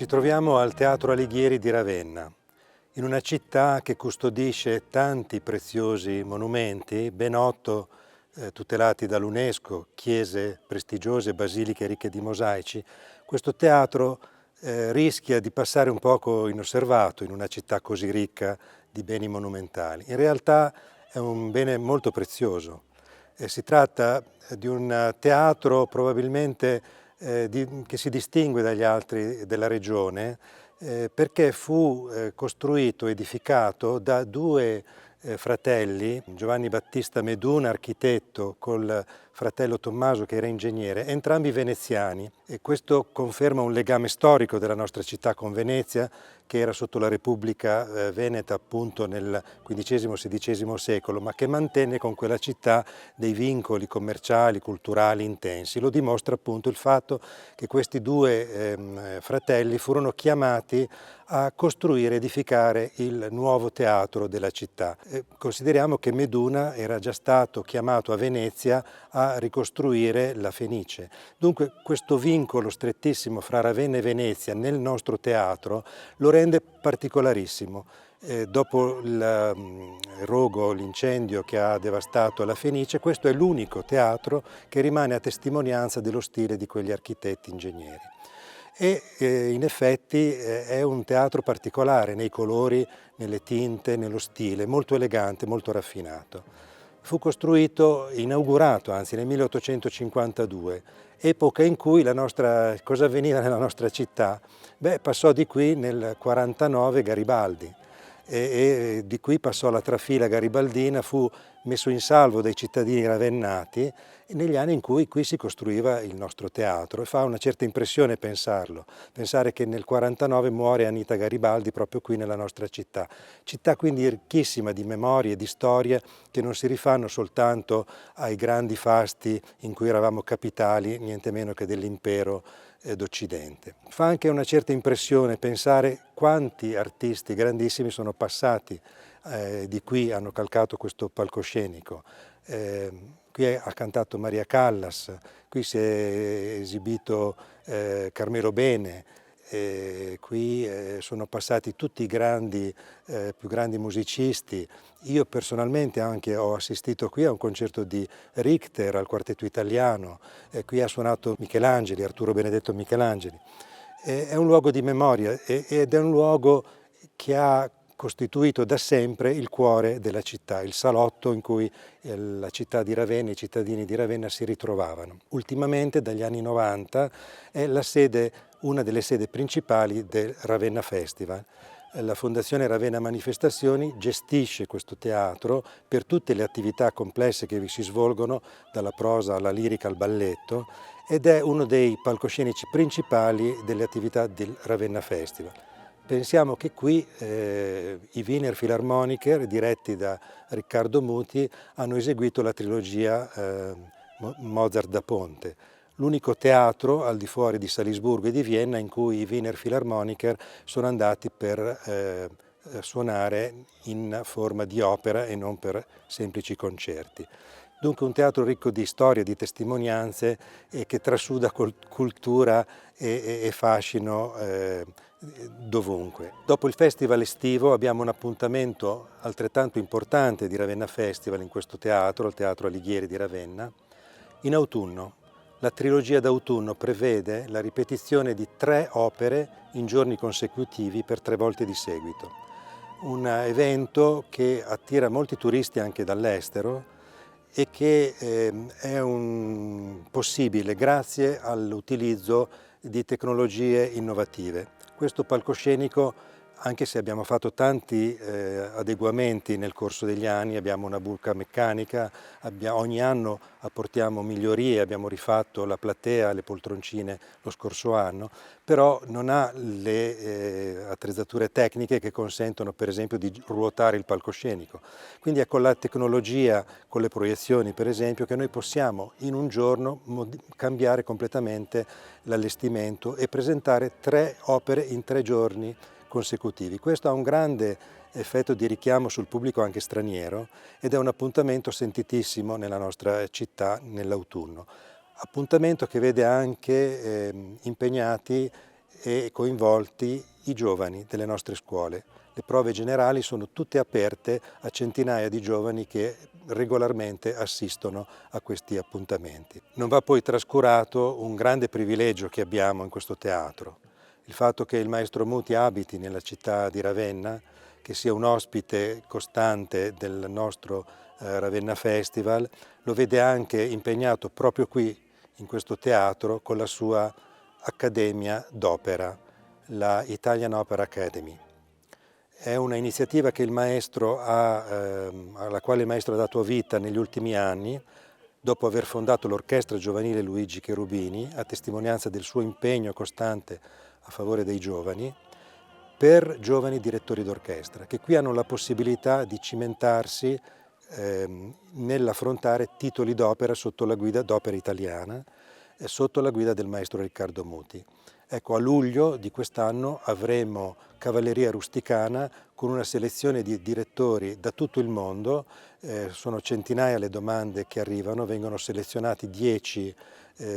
Ci troviamo al Teatro Alighieri di Ravenna, in una città che custodisce tanti preziosi monumenti, ben 8 tutelati dall'UNESCO, chiese prestigiose, basiliche ricche di mosaici. Questo teatro rischia di passare un poco inosservato in una città così ricca di beni monumentali. In realtà è un bene molto prezioso. Si tratta di un teatro probabilmente che si distingue dagli altri della regione perché fu costruito, edificato da due fratelli, Giovanni Battista Meduna, architetto, col fratello Tommaso che era ingegnere, entrambi veneziani, e questo conferma un legame storico della nostra città con Venezia, che era sotto la Repubblica Veneta appunto nel XV-XVI secolo, ma che mantenne con quella città dei vincoli commerciali, culturali intensi. Lo dimostra appunto il fatto che questi due fratelli furono chiamati a costruire, edificare il nuovo teatro della città. Consideriamo che Meduna era già stato chiamato a Venezia a ricostruire la Fenice. Dunque questo vincolo strettissimo fra Ravenna e Venezia nel nostro teatro lo rende particolarissimo. Dopo il rogo, l'incendio che ha devastato la Fenice, questo è l'unico teatro che rimane a testimonianza dello stile di quegli architetti ingegneri. E in effetti è un teatro particolare nei colori, nelle tinte, nello stile, molto elegante, molto raffinato. Fu costruito, inaugurato anzi nel 1852, epoca in cui cosa avveniva nella nostra città? Beh, passò di qui nel 49 Garibaldi e di qui passò la trafila garibaldina, fu messo in salvo dai cittadini ravennati negli anni in cui qui si costruiva il nostro teatro, e fa una certa impressione pensare che nel 49 muore Anita Garibaldi proprio qui nella nostra città quindi ricchissima di memorie e di storie che non si rifanno soltanto ai grandi fasti in cui eravamo capitali, niente meno che dell'impero d'Occidente. Fa anche una certa impressione pensare quanti artisti grandissimi sono passati di qui, hanno calcato questo palcoscenico. Qui ha cantato Maria Callas, qui si è esibito Carmelo Bene, qui sono passati tutti i più grandi musicisti. Io personalmente anche ho assistito qui a un concerto di Richter al Quartetto Italiano, qui ha suonato Michelangeli, Arturo Benedetto Michelangeli. È un luogo di memoria ed è un luogo che ha costituito da sempre il cuore della città, il salotto in cui la città di Ravenna, i cittadini di Ravenna si ritrovavano. Ultimamente, dagli anni 90, è una delle sedi principali del Ravenna Festival. La Fondazione Ravenna Manifestazioni gestisce questo teatro per tutte le attività complesse che vi si svolgono, dalla prosa alla lirica al balletto, ed è uno dei palcoscenici principali delle attività del Ravenna Festival. Pensiamo che qui i Wiener Philharmoniker, diretti da Riccardo Muti, hanno eseguito la trilogia Mozart da Ponte, l'unico teatro al di fuori di Salisburgo e di Vienna in cui i Wiener Philharmoniker sono andati per suonare in forma di opera e non per semplici concerti. Dunque un teatro ricco di storie, di testimonianze e che trasuda cultura e fascino dovunque. Dopo il festival estivo abbiamo un appuntamento altrettanto importante di Ravenna Festival in questo teatro, il Teatro Alighieri di Ravenna, in autunno. La trilogia d'autunno prevede la ripetizione di 3 opere in giorni consecutivi per 3 volte di seguito. Un evento che attira molti turisti anche dall'estero e che è possibile grazie all'utilizzo di tecnologie innovative. Questo palcoscenico, anche se abbiamo fatto tanti adeguamenti nel corso degli anni, abbiamo una buca meccanica, ogni anno apportiamo migliorie, abbiamo rifatto la platea, le poltroncine lo scorso anno, però non ha le attrezzature tecniche che consentono per esempio di ruotare il palcoscenico. Quindi è con la tecnologia, con le proiezioni per esempio, che noi possiamo in un giorno cambiare completamente l'allestimento e presentare 3 opere in 3 giorni consecutivi. Questo ha un grande effetto di richiamo sul pubblico anche straniero ed è un appuntamento sentitissimo nella nostra città nell'autunno. Appuntamento che vede anche impegnati e coinvolti i giovani delle nostre scuole. Le prove generali sono tutte aperte a centinaia di giovani che regolarmente assistono a questi appuntamenti. Non va poi trascurato un grande privilegio che abbiamo in questo teatro, il fatto che il maestro Muti abiti nella città di Ravenna, che sia un ospite costante del nostro Ravenna Festival, lo vede anche impegnato proprio qui, in questo teatro, con la sua Accademia d'Opera, la Italian Opera Academy. È una iniziativa che alla quale il maestro ha dato vita negli ultimi anni, dopo aver fondato l'Orchestra Giovanile Luigi Cherubini, a testimonianza del suo impegno costante a favore dei giovani, per giovani direttori d'orchestra, che qui hanno la possibilità di cimentarsi nell'affrontare titoli d'opera sotto la guida d'opera italiana, sotto la guida del maestro Riccardo Muti. Ecco, a luglio di quest'anno avremo Cavalleria Rusticana con una selezione di direttori da tutto il mondo, sono centinaia le domande che arrivano, vengono selezionati 10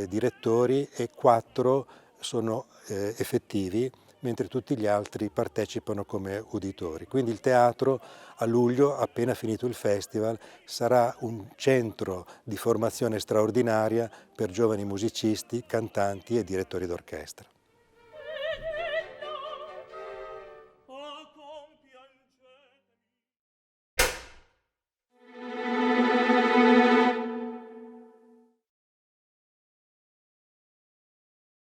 direttori e 4 sono effettivi, mentre tutti gli altri partecipano come uditori. Quindi il teatro a luglio, appena finito il festival, sarà un centro di formazione straordinaria per giovani musicisti, cantanti e direttori d'orchestra.